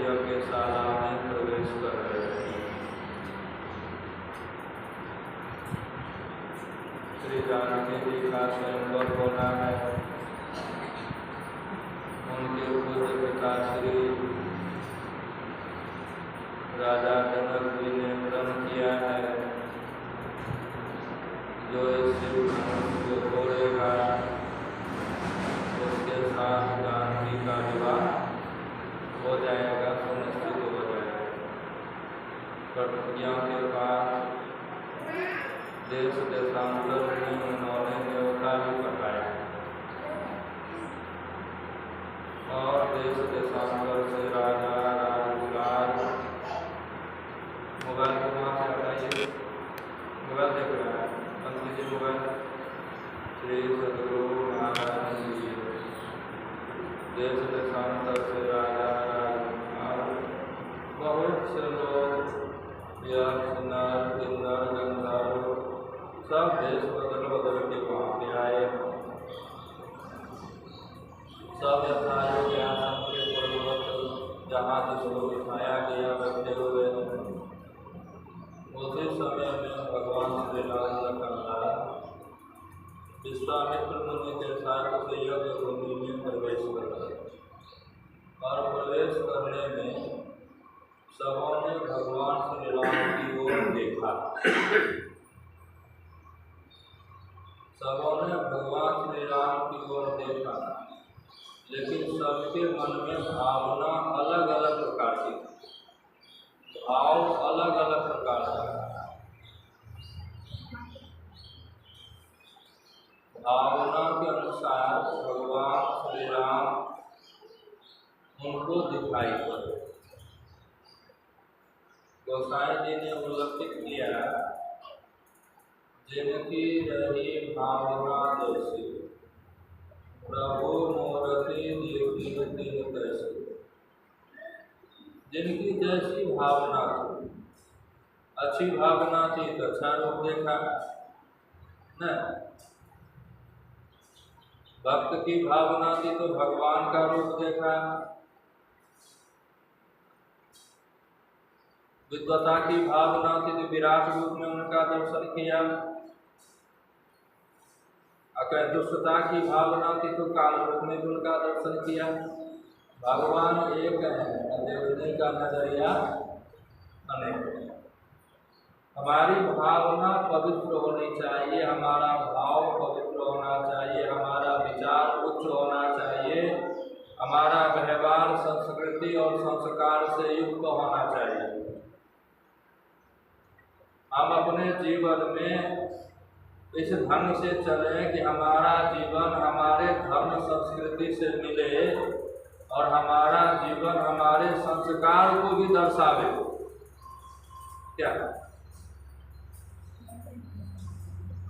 यज्ञशाला में प्रवेश कर रहे थे। श्री जानकी जी का स्वयंवर होना है। उनके पूज्य पिता श्री राजा जनक जी ने प्रण किया है, जो इस शिवधनुष को तोड़ेगा उसके साथ जानकी का विवाह हो जाएगा, सुनिश्चित हो जाएगा। प्रतिज्ञा के बाद देश देशांतर में उन्होंने न्योता भी पठाया और देश देशांतर से राजा राजकुमार मोबाइल को वहाँ से हटाइए, मोबाइल देख रहा है, बंद कीजिए मोबाइल। श्री सदगुरु महाराज जी देश देशांतर से राजा राजकुमार बहुत से लोग यक्ष नर किन्नर गंधर्व सब देश बदल बदल के वहाँ पे आए। सब यथायोग आसन के पूर्ववत जहाँ जिसको बिठाया गया बैठे हुए। उसी समय में भगवान श्री राम का विश्वामित्र मुनि के साथ से यज्ञ भूमि में प्रवेश कर और प्रवेश करने में सबों ने भगवान श्री राम की ओर देखा। सबों ने भगवान श्री राम की ओर देखा, लेकिन सबके मन में भावना अलग अलग प्रकार की, भाव अलग अलग प्रकार का। भावना के अनुसार भगवान श्री राम उनको दिखाई पड़े। गोसाई जी ने उल्लेखित किया, जिनकी रही भावना जैसी प्रभु मूर्ति देखी कैसी। जिनकी जैसी भावना थी, अच्छी भावना थी तो अच्छा रूप देखा न, भक्त की भावना थी तो भगवान का रूप देखा, विद्वता की भावना थी तो विराट रूप में उनका दर्शन किया, अगर दुष्टता की भावना थी तो काल रूप में उनका दर्शन किया। भगवान एक है, देखने का नजरिया अनेक। हमारी भावना पवित्र होनी चाहिए, हमारा भाव पवित्र होना चाहिए, हमारा विचार उच्च होना चाहिए, हमारा व्यवहार संस्कृति और संस्कार से युक्त होना चाहिए। हम अपने जीवन में इस ढंग से चलें कि हमारा जीवन हमारे धर्म संस्कृति से मिले और हमारा जीवन हमारे संस्कार को भी दर्शावे। क्या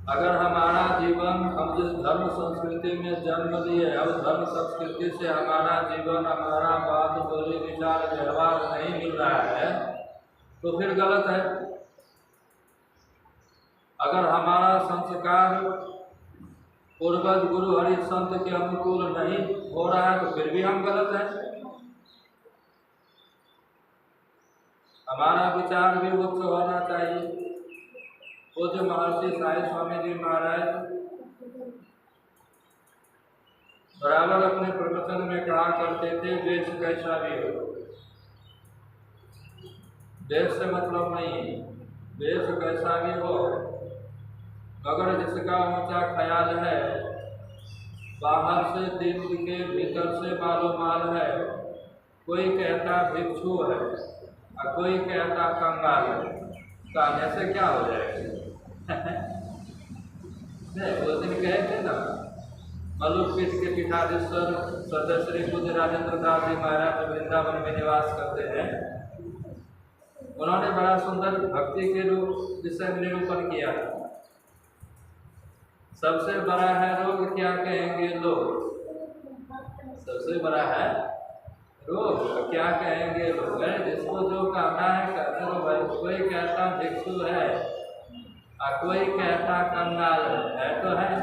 अगर हमारा जीवन, हम जिस धर्म संस्कृति में जन्म लिए, अब धर्म संस्कृति से हमारा जीवन, हमारा बात बोली विचार व्यवहार नहीं मिल रहा है तो फिर गलत है। अगर हमारा संस्कार पूर्वज गुरु हरि संत के अनुकूल नहीं हो रहा है तो फिर भी हम गलत हैं। हमारा विचार भी उच्च होना चाहिए। पूज्य महर्षि साई स्वामी जी महाराज बराबर अपने प्रवचन में कहा करते थे, वेश कैसा भी हो, देश से मतलब नहीं, वेश कैसा भी हो, मगर जिसका ऊंचा ख्याल है, बाहर से दिन के भीतर से मालो माल है। कोई कहता भिक्षु है और कोई कहता कंगाल है, कहने से क्या हो जाएगा? नहीं, वो दिन कहे थे ना, मलुकपीठ के पीठाधीश्वर सदस्य श्री पूज्य राजेंद्र दास जी महाराज वृंदावन में निवास करते हैं। उन्होंने बड़ा सुंदर भक्ति के रूप विषय में निरूपण किया। सबसे बड़ा है रोग, क्या कहेंगे लोग? सबसे बड़ा है रोग, क्या कहेंगे लोग? जिसको जो कहना है कहते हो भाई। कोई कहता भिक्षु है और कोई कहता कंगाल है तो है।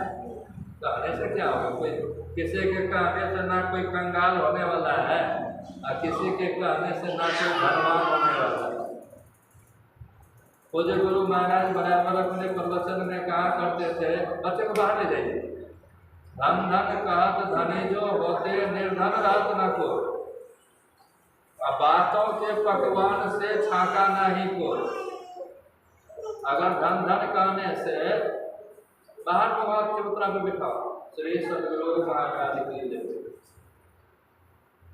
कहने से क्या होगा? कोई किसी के कहने से ना कोई कंगाल होने वाला है और किसी के कहने से ना कोई धनवान होने वाला है। पूज्य गुरु महाराज बराबर अपने प्रवचन में कहा करते थे, बच्चे को बाहर ले जाइए, धन धन कहत धनी जो होते निर्धन रहत न को, बातों के पकवान से छाका नहीं को। अगर धन धन कहने से बाहर भगवान चबूतरा पे बिठाओ, श्री सदगुरु महाराज की जय।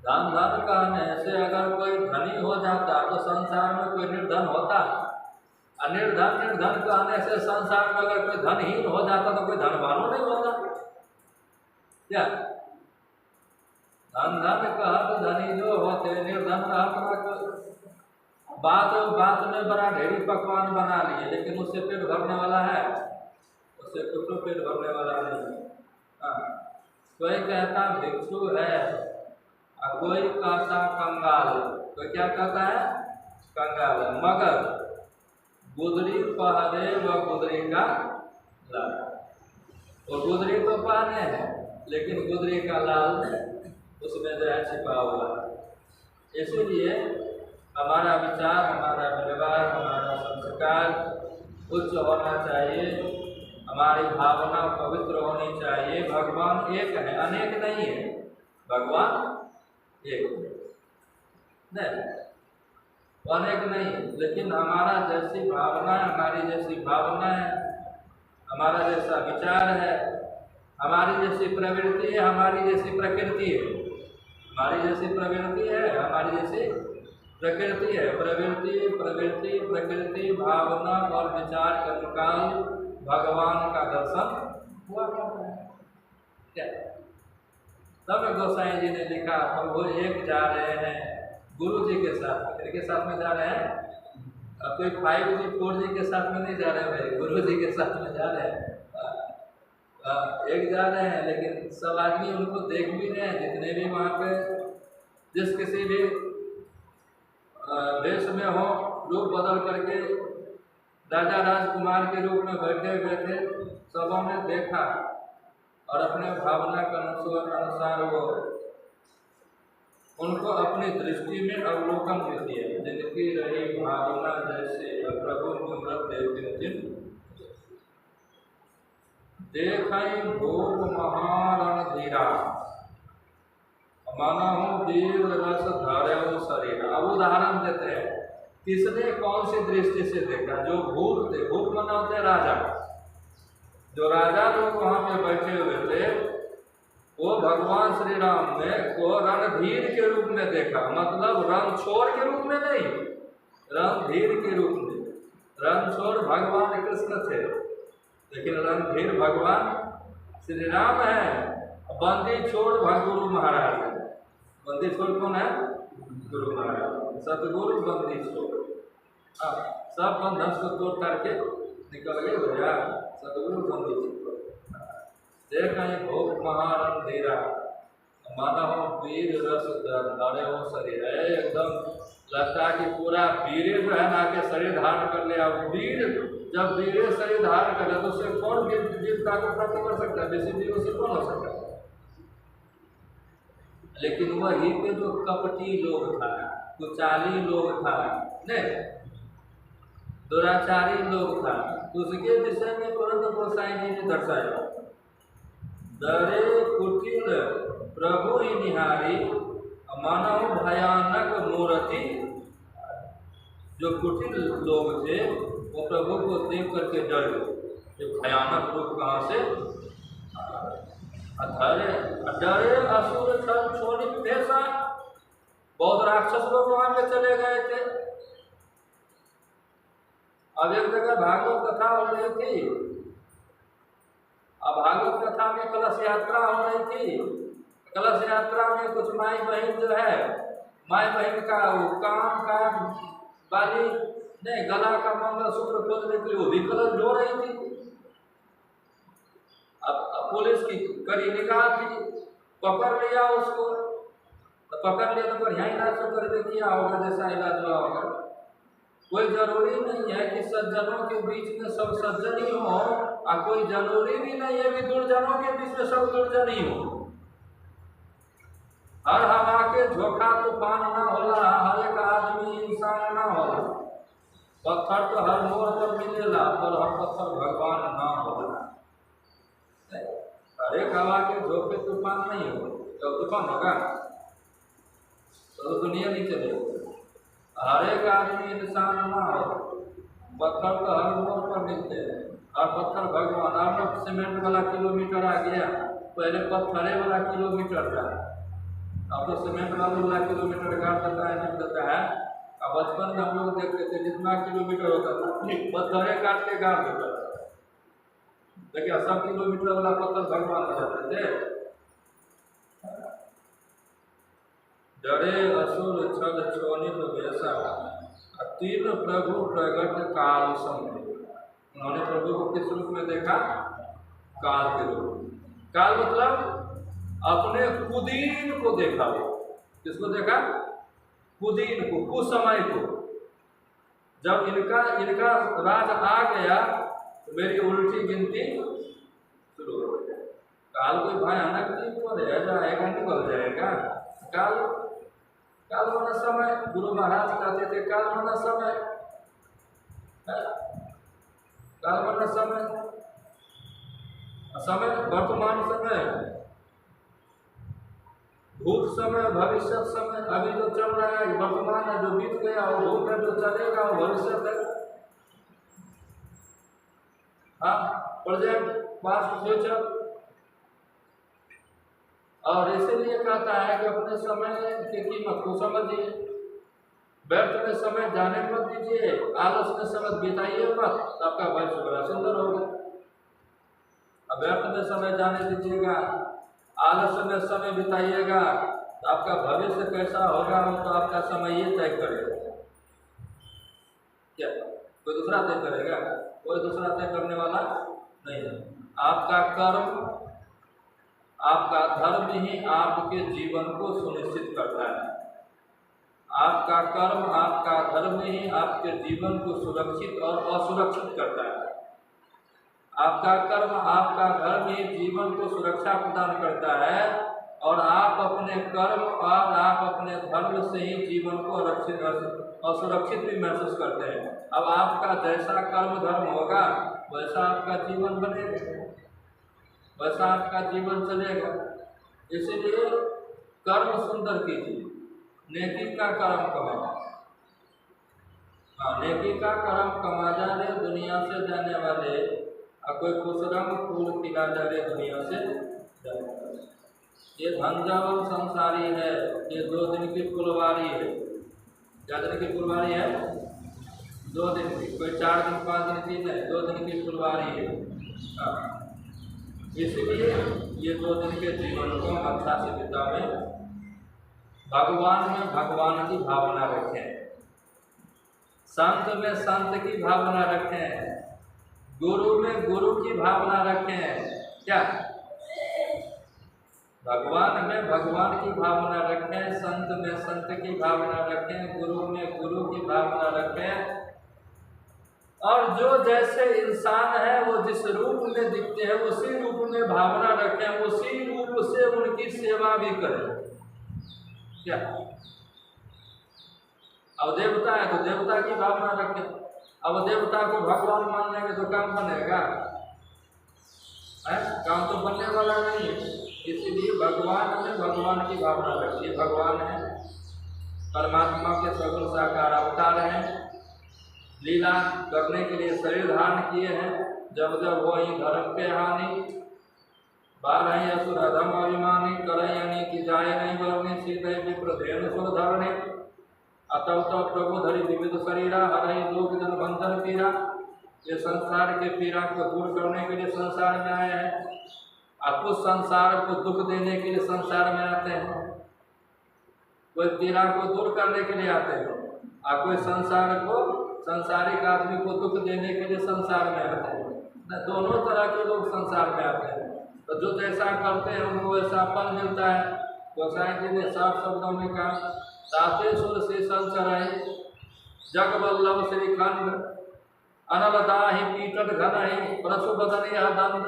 धन धन कहने से अगर कोई धनी हो जाता तो संसार में कोई निर्धन होता, और निर्धन निर्धन कहने से संसार में अगर कोई धनहीन हो जाता तो कोई धनवान नहीं होता। क्या धन धन कहत धनी जो होते निर्धन रहत। बात बात में बड़ा ढेरी पकवान बना लिए, लेकिन उससे पेट भरने वाला है? उससे कुछ तो पेट भरने वाला नहीं। कोई कहता भिक्षु है और कोई कहता कंगाल। कोई क्या कहता है? कंगाल। मगर गुदरी पहने व गुदरी का लाल, और गुदरी तो पहने हैं लेकिन गुदरी का लाल उसमें जो है छिपा हुआ है। इसीलिए हमारा विचार, हमारा व्यवहार, हमारा संस्कार उच्च होना चाहिए, हमारी भावना पवित्र होनी चाहिए। भगवान एक है, अनेक नहीं है। भगवान एक नहीं, अनेक नहीं, लेकिन हमारा जैसी भावना है, हमारी जैसी भावना है, हमारा जैसा विचार है, हमारी जैसी प्रवृत्ति है, हमारी जैसी प्रकृति है, हमारी जैसी प्रवृत्ति है, हमारी जैसी प्रकृति है। प्रवृत्ति प्रवृत्ति प्रकृति भावना और विचार का निकाल भगवान का दर्शन हुआ करता है। क्या तब गोसाई जी ने लिखा, हम वो एक जा रहे हैं गुरु जी के साथ। किसके साथ में जा रहे हैं? अब कोई 5G 4G के साथ में नहीं जा रहे हैं भाई, गुरु जी के साथ में जा रहे हैं। एक जा रहे हैं, लेकिन सब आदमी उनको देख भी रहे हैं, जितने भी वहाँ पे जिस किसी भी देश में हो, रूप बदल करके राजा राजकुमार के रूप में बैठे हुए थे, सबों ने देखा और अपने भावना के अनुसार वो उनको अपनी दृष्टि में अवलोकन भी दिए। जिनकी रही भावना जैसे प्रभु निमृत देव देखई भोग महारण धीरा मनहु वीर रस धरे शरीर। अब उदाहरण देते हैं, किसने कौन सी दृष्टि से देखा? जो भूत थे, भूत माना होते राजा, जो राजा लोग वहां पे बैठे हुए थे, वो भगवान श्री राम ने को रणधीर के रूप में देखा। मतलब रणछोड़ के रूप में नहीं, रणधीर के रूप में। रणछोड़ भगवान कृष्ण थे, लेकिन रणधीर भगवान श्री राम है। बंदी छोड़ गुरु महाराज है। बंदी छोड़ कौन है? गुरु महाराज। सतगुरु बंदी छोड़, सब बंधन को तोड़ करके निकल गए भैया। सतगुरु बंदी छोड़ देख भोग महारण धीरा मानव वीर रस धरे हो शरीर। एकदम लगता है कि पूरा वीर जो है ना के शरीर धारण कर लिया। वीर जब वीर शरीर धारण कर ले तो उससे कौन वीरता को प्राप्त कर सकता है? बेसी वीर उससे कौन हो सकता है? लेकिन वही पे जो कपटी लोग था, कुचाली लोग था, नहीं दुराचारी लोग था, उसके विषय में तुरंत गोसाई जी ने दर्शाया। दरे कुटिल प्रभु ही निहारी मानव भयानक मूर्ति। जो कुटिल लोग थे वो प्रभु को देख करके डर गए। ये भयानक रूप कहाँ से? डरे असुर छल छोड़ी भेषा। बहुत राक्षस लोग वहां पे चले गए थे। अब एक जगह भागवत कथा हो रही थी, अब भागवत कथा में कलश यात्रा हो रही थी। कलश यात्रा में कुछ माई बहन जो है, माई बहन का वो कान का बाली ने गला का मंगलसूत्र खोजने के लिए वो भी कलश ढो रही थी। अब पुलिस की कड़ी निगाह थी, पकड़ लिया उसको। तो पकड़ लिया तो बढ़िया इलाज तो करके किया होगा, जैसा इलाज हुआ होगा। कोई जरूरी नहीं है कि सज्जनों के बीच में सब सज्जन ही हो, और कोई जरूरी भी नहीं है कि दुर्जनों के बीच में सब दुर्जन ही हो। हर हवा के झोंका तूफान ना होला, हर एक आदमी इंसान ना होला। पत्थर तो हर मोड़ पर मिलेला, पर हर पत्थर भगवान ना होला। हर एक हवा के झोंके तूफान नहीं हो, जब तूफान होगा तो दुनिया नहीं चलेगी। हर एक आदमी इंसान ना हो, पत्थर तो हर मोड़ पर मिलते हैं, और पत्थर भगवान। आप लोग सीमेंट वाला किलोमीटर आ गया, पहले पत्थरे वाला किलोमीटर था, अब तो सीमेंट वाला किलोमीटर गाड़ देता है, नहीं देता है। अब बचपन में हम लोग देखते थे जितना किलोमीटर होता था पत्थरे काट के गाड़ देता था, देखिए 100 किलोमीटर वाला पत्थर भगवान हो जाते थे। डरे असुर छल छोनित वैसा, तीन प्रभु प्रगट काल समझे। उन्होंने प्रभु को किस रूप में देखा? काल के रूप। काल मतलब अपने कुदीन को देखा। वो किसको देखा? कुदीन को, कुसमय को। जब इनका राज आ गया तो मेरी उल्टी गिनती शुरू हो गई। काल कोई भयानक चीज तो रह जाएगा, निकल जाएगा। काल माना समय। गुरु महाराज कहते थे काल माना समय, काल माना समय, समय वर्तमान समय, भूत समय, भविष्य समय। अभी जो चल रहा है वर्तमान है, जो बीत गया, और भूत है जो चलेगा, वो भविष्य है। हाँ, प्रेजेंट, पास्ट, फ्यूचर। और इसीलिए कहता है कि अपने समय की कीमत को समझिए। व्यर्थ में समय जाने मत दीजिए, आलस में समय बिताइए मत, तो आपका भविष्य बड़ा सुंदर होगा। अब व्यर्थ में समय जाने दीजिएगा, आलस में समय बिताइएगा, तो आपका भविष्य कैसा होगा तो आपका समय ये तय करेगा। क्या कोई दूसरा तय करेगा? कोई दूसरा तय करने वाला नहीं है। आपका कर्म, आपका धर्म ही आपके जीवन को सुनिश्चित करता है। आपका कर्म, आपका धर्म ही आपके जीवन को सुरक्षित और असुरक्षित करता है। आपका कर्म, आपका धर्म ही जीवन को सुरक्षा प्रदान करता है, और आप अपने कर्म और आप अपने धर्म से ही जीवन को और सुरक्षित भी महसूस करते हैं। अब आपका जैसा कर्म धर्म होगा वैसा आपका जीवन बनेगा, वैसा आपका जीवन चलेगा। इसलिए कर्म सुंदर कीजिए, नेकी का कर्म कमाओ। हाँ, नेकी का कर्म कमा जा रे दुनिया से जाने वाले, और कोई खुशरंग फूल खिला जा रे दुनिया से जाने वाले। ये झंझावल संसारी है, ये 2 दिन की फुलवारी है। क्या दिन की फुलवारी है? 2 दिन की, कोई 4 दिन 5 दिन की नहीं, 2 दिन की फुलवारी है। हाँ, इसलिए ये 2 दिन के जीवन को अच्छा से बितावें। भगवान में भगवान की भावना रखें, संत में संत की भावना रखें, गुरु में गुरु की भावना रखें। क्या? भगवान में भगवान की भावना रखें, संत में संत की भावना रखें, गुरु में गुरु की भावना रखें। और जो जैसे इंसान है वो जिस रूप में दिखते हैं उसी रूप में भावना रखें, उसी रूप से उनकी सेवा भी करें। क्या? अब देवता है तो देवता की भावना रखें। अब देवता को भगवान मान लेंगे तो काम बनेगा? काम तो बनने वाला नहीं है। इसीलिए भगवान में भगवान की भावना रखिए। भगवान है, परमात्मा के सगुण साकार अवतार हैं, लीला करने के लिए शरीर धारण किए हैं। जब जब वो ही धर्म के हानि, बाल है असुर अधम अभिमानी, करे यानी कि जाए नहीं बरने, सीधे विप्रधेन सुर धरणे, अतव तब प्रभु धरि विविध शरीरा, हरहि लोक जन बंधन पीरा। ये संसार के पीड़ा को दूर करने के लिए संसार में आए हैं, और कुछ संसार को दुख देने के लिए संसार में आते हैं। कोई पीड़ा को दूर करने के लिए आते हैं, और कोई संसार को, संसारिक आदमी को दुख देने के लिए संसार में आते हैं। दोनों तरह के लोग संसार में आते हैं। तो जो जैसा करते हैं उनको वैसा फल मिलता है। गोसाई जी ने साफ शब्दों में कहा, ताते सुर शीशल चढ़ाई, जगवल्लभ श्रीखंड अनलदाहि पीटत घनहि परशु बदन यह दंड।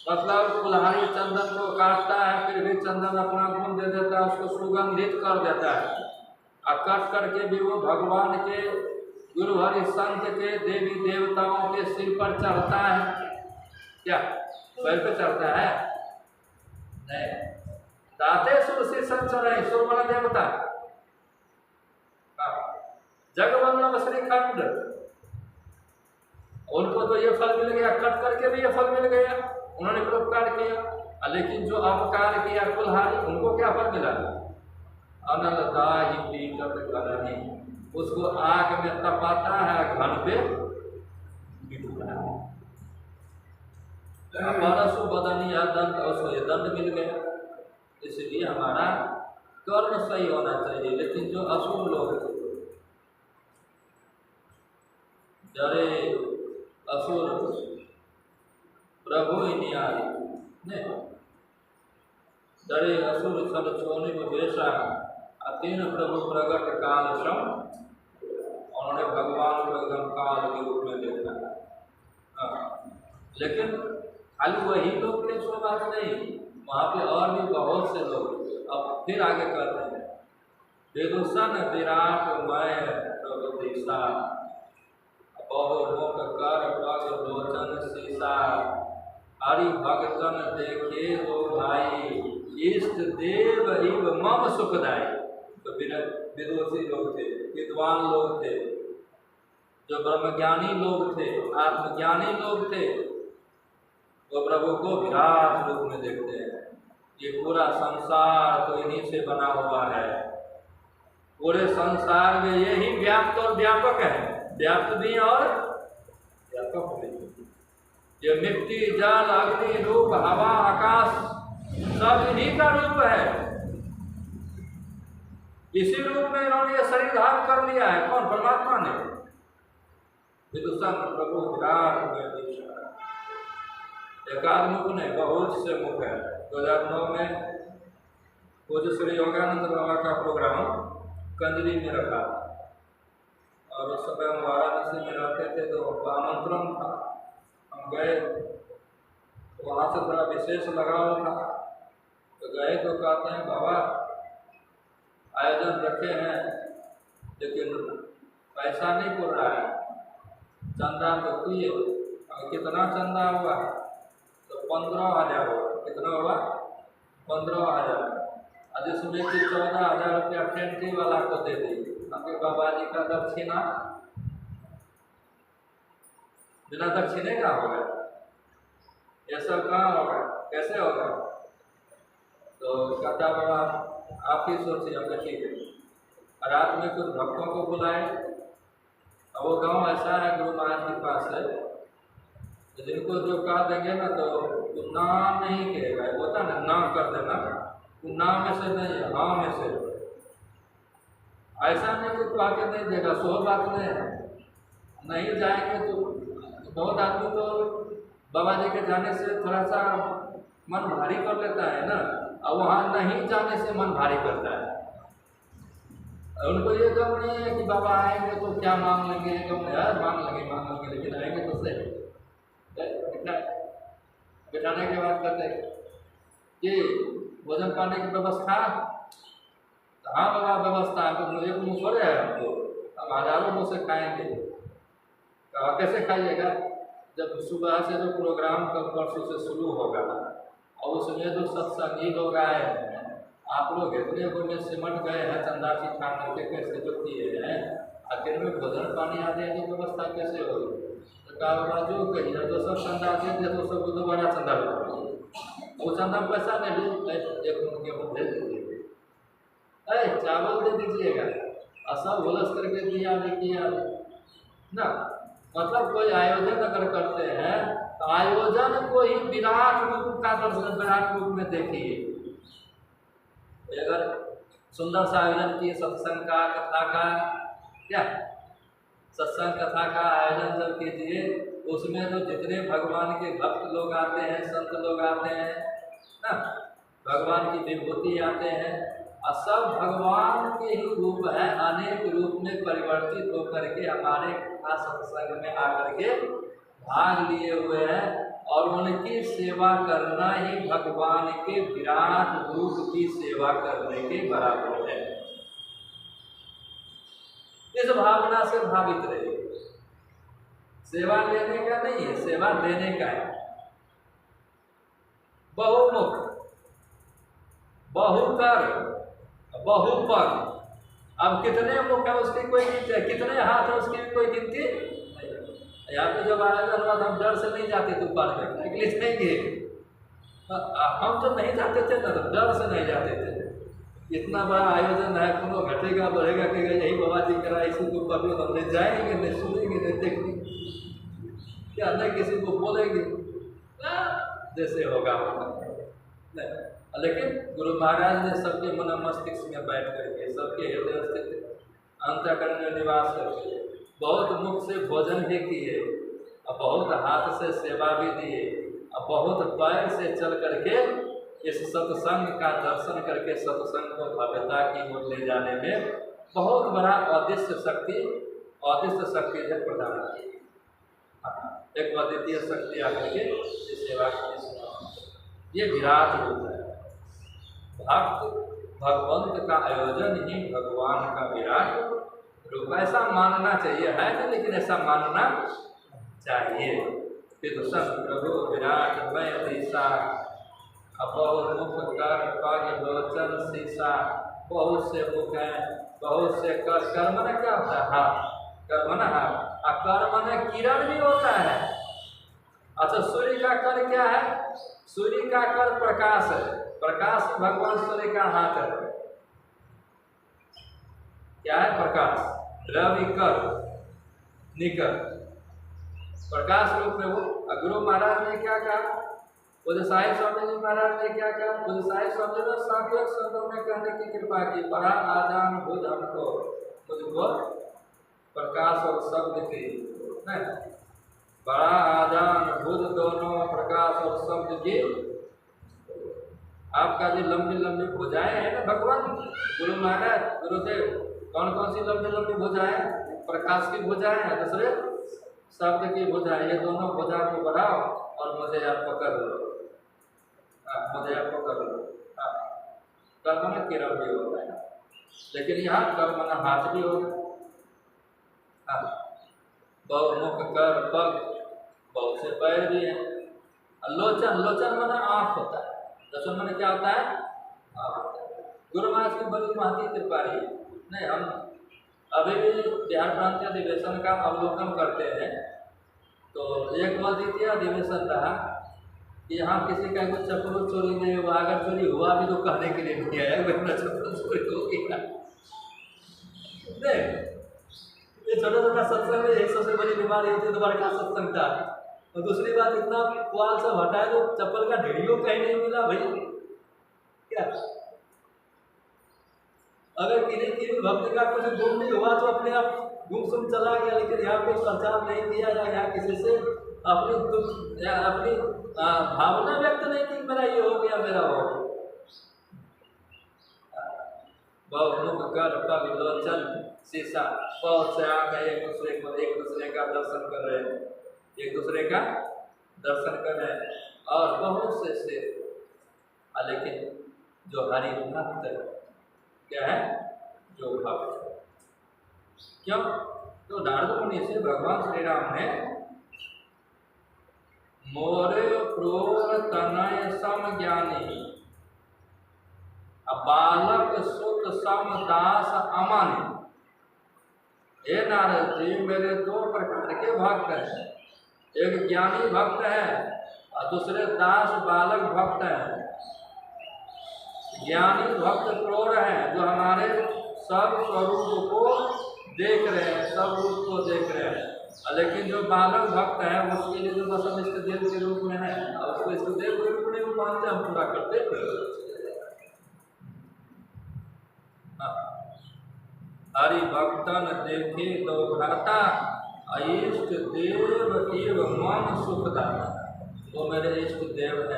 मतलब कुल्हाड़ी चंदन को काटता है, फिर भी चंदन अपना गुण दे देता है, उसको सुगंधित कर देता है। और कट करके भी वो भगवान के, गुरु हरि संत के, देवी देवताओं के सिर पर चढ़ता है। क्या पैर पे चढ़ता है? नहीं, दाते सुर से संचर है, सुर बना देवता। जगवल्लभ श्रीखंड, उनको तो ये फल मिल गया, कट करके भी ये फल मिल गया, उन्होंने परोपकार किया। लेकिन जो अपकार किया कुल्हाड़ी, उनको क्या फल मिला? अनलदाहि पीटत घनहि, उसको आग में तपाता है, घन पे पीटता है। परशु बदन यह दंड, उसको ये दंड मिल गया। इसलिए हमारा कर्म सही होना चाहिए। लेकिन जो असुर लोग थे, जरे असुर प्रभु न्यारी ने डरे असुर छल छोने में बेसा अतीन प्रभु प्रगट काल सम, उन्होंने भगवान को एकदम काल के रूप में देखा। लेकिन खाली वही लोग थे, सो बात नहीं, वहाँ पे और भी बहुत से लोग। अब फिर आगे कहते हैं, विदुषण विराट मय प्रभु दिशा, बहुमुख कर पग लोचन सीसा, हरि भगतन देखे दो भाई, इष्ट देव इव मम सुखदाई। तो विदुषी लोग थे, विद्वान लोग थे, जो ब्रह्मज्ञानी लोग थे, आत्मज्ञानी लोग थे, वो प्रभु को विराट रूप में देखते हैं। ये पूरा संसार तो इन्हीं से बना हुआ है, पूरे संसार में यही व्याप्त और व्यापक है, व्याप्त भी और व्यापक भी। ये मिट्टी, जल, अग्नि, रूप, हवा, आकाश सब इन्हीं का रूप है। इसी रूप में इन्होंने ये शरीर धारण कर लिया है। कौन? परमात्मा ने। विदुषण प्रभु विराट में दिशा, एकाध मुख ने, बहुत से मुख है। 2009 में पूज्य श्री योगानंद बाबा का प्रोग्राम कंजरी में रखा, और उस समय हम वाराणसी में रहते थे, तो आमंत्रण था, हम गए। वहाँ से थोड़ा विशेष लगाव था, तो गए तो कहते हैं बाबा आयोजन रखे हैं, लेकिन पैसा नहीं पूर रहा है, चंदा तो किए। कितना चंदा हुआ? तो 15,000 हुआ। कितना हुआ? 15,000। जिसमें कि 14,000 रुपया टेंटी वाला को दे दी। आपके बाबा जी का दक्षिणा बिना दक्षिणे का होगा? ये सब कहाँ होगा? कैसे होगा? तो कहता बाबा आप ही सोचिए। हमने ठीक है। रात में कुछ भक्तों को बुलाए, अब वो गांव ऐसा है गुरु महाराज के पास है, तो जिनको जो कहा देंगे ना, तो नाम नहीं कहेगा, होता ना नाम कर देना, तो नाम में से नहीं, हाँ में से। ऐसा नहीं कि तो आके नहीं देगा, सो बात नहीं है। नहीं जाएंगे तो बहुत आदमी तो बाबा जी के जाने से थोड़ा सा मन भारी कर लेता है ना, और वहाँ नहीं जाने से मन भारी करता है। उनको ये गम नहीं है कि बाबा आएंगे तो क्या मांग लेंगे, गम यार मांग लेंगे, लेकिन आएंगे तो सही। बिठाने के बाद कहते हैं कि भोजन पाने की व्यवस्था, हाँ बाबा व्यवस्था है, तो मुझे मुँह छोड़े है हमको, हम हजारों मुँह से खाएंगे। कहा कैसे खाइएगा? जब सुबह से जो प्रोग्राम कल परसों से शुरू होगा, और उसमें जो सत्संगी लोग आए हैं, आप लोग इतने में सिमट गए हैं, चंदा की खा करके कैसे जो किए हैं, आखिर में भोजन पानी आदि की व्यवस्था कैसे होगी? तो कहा जो कहिए तो सब चंदा दे, तो सब दोबारा चंदा लो, वो चंदा पैसा नहीं लो, एक गेहूँ भेज दीजिए, अरे चावल दे दीजिएगा, और सब होलस करके दिया नहीं किया ना। मतलब कोई आयोजन अगर करते हैं, तो आयोजन को ही विराट रूप का दर्शन, विराट रूप में देखिए। अगर सुंदर सा आयोजन किए, सत्संग का, कथा का, क्या सत्संग कथा का आयोजन जब कीजिए, उसमें तो जितने भगवान के भक्त लोग आते हैं, संत लोग आते हैं ना, भगवान की विभूति आते हैं, और सब भगवान के ही रूप है, अनेक रूप में परिवर्तित होकर के हमारे सत्संग में आकर के भाग लिए हुए हैं, और उनकी सेवा करना ही भगवान के विराट रूप की सेवा करने के बराबर है। इस भावना से भावित रहिए। सेवा लेने का नहीं है, सेवा देने का है। बहुमुख, बहुकर, बहुपग। अब कितने मुख है उसकी कोई गिनती है, कितने हाथ है उसकी कोई गिनती नहीं। यहाँ पे जब आया था हम डर से नहीं जाते थे ऊपर में, निकले नहीं गए। हम जब नहीं जाते थे ना तो डर से नहीं जाते थे। इतना बड़ा आयोजन है, कोनो घटेगा बढ़ेगा कि यही बाबा जी करा, इसी को कभी हम नहीं जाएंगे, नहीं सुनेंगे, नहीं देखेंगे, क्या नहीं किसी को बोलेंगे, जैसे होगा नहीं। लेकिन गुरु महाराज ने सबके मन मस्तिष्क में बैठ करके, सबके हृदय स्थित अंतःकरण में निवास करके बहुत मुख से भोजन भी किए, और बहुत हाथ से सेवा भी दिए, और बहुत पैर से चल करके इस सत्संग का दर्शन करके सत्संग को भव्यता की ओर ले जाने में बहुत बड़ा अदृश्य शक्ति है प्रदान की। एक अद्वितीय शक्ति आकर के इस सेवा की, ये विराट रूप है। भक्त भगवंत का आयोजन ही भगवान का विराट रूप, ऐसा मानना चाहिए, है ना, लेकिन ऐसा मानना चाहिए। विदुषम प्रभु विराट मय दिशा, बहुत मुख कर पग लोचन शीशा। बहुत से मुख हैं, बहुत से कर। कर्म न क्या होता है? हाथ, कर्म न हाथ। कर्म न किरण भी होता है। अच्छा, सूर्य का कर क्या है? सूर्य का कर प्रकाश है, प्रकाश भगवान सूर्य का हाथ है। क्या है? प्रकाश। रवि कर निकर, प्रकाश रूप में वो। गुरु महाराज ने क्या कहा? पूज्य साहिब स्वामी जी महाराज ने क्या कहा? पूज्य साहिब स्वामी ने सात्विक शब्दों में कहने की कृपा की, बड़ा आजान बुझ हमको, मुझको प्रकाश और शब्द की, बड़ा आजान बुझ दोनों प्रकाश और शब्द की। आपका जो लंबी लंबी भुजाएं है ना भगवान गुरु महाराज गुरुदेव, कौन कौन सी लंबी लंबी भुजाएं? प्रकाश की भुजाएं है, दूसरे शब्द की भुजाएं। ये दोनों भुजा को बढ़ाओ और मुझे आप पकड़ लो, मुझे आप पकड़ लो। कर्म में किरण भी होता है, लेकिन यहाँ कर्म न हाथ भी होगा। बहुमुख कर पग, बहुत से पैर भी हैं। लोचन, लोचन माना आँख होता है। लोचन माने क्या होता है? गुरु महाराज की बड़ी महती कृपा रही। नहीं, हम अभी भी बिहार प्रांत अधिवेशन का अवलोकन करते हैं, तो एक द्वितीय अधिवेशन रहा कि यहाँ किसी का कुछ चप्पल चोरी नहीं हुआ। अगर चोरी हुआ भी तो कहने के लिए नहीं आया, वरना चप्पल चोरी हो गया। ये छोटा छोटा सत्संग में एक सबसे बड़ी बीमारी होती है, तो बड़ा सत्संग था। और दूसरी बात, इतना पुआल सब हटाए तो चप्पल का ढेरियों कहीं नहीं मिला भाई। क्या अगर किसी भक्त का कुछ गुम नहीं हुआ तो अपने आप गुमसुम चला गया, लेकिन यहाँ पे प्रचार नहीं किया जाए, यहाँ किसी से अपनी दुख या अपनी भावना व्यक्त नहीं की, मेरा ये हो गया, मेरा हो गया। बहुमुख कर पग लोचन शीशा, बहुत से आंख है, एक दूसरे का दर्शन कर रहे हैं, एक दूसरे का दर्शन कर रहे हैं, और बहुत से लेकिन जो हरि भक्त है, क्या है? जो भक्त। क्यों? तो नारद मुनि से भगवान श्री राम ने मोरे क्रोर तनय सम ज्ञानी, बालक सुत सम दास अमानी। हे नारद जी, मेरे दो प्रकार के भक्त हैं, एक ज्ञानी भक्त है और दूसरे दास बालक भक्त हैं। ज्ञानी भक्त क्रूर हैं, जो हमारे सब स्वरूप को देख रहे हैं, सब रूप को देख रहे हैं। लेकिन जो बालक भक्त है उसके लिए जो बस इष्ट देव के रूप में है, और उसको इष्ट देव के रूप में मानते हम पूरा करते। हरि भक्तन देखे तो भ्राता, इष्ट देव एव मन सुखदाता। वो मेरे इष्ट देव है।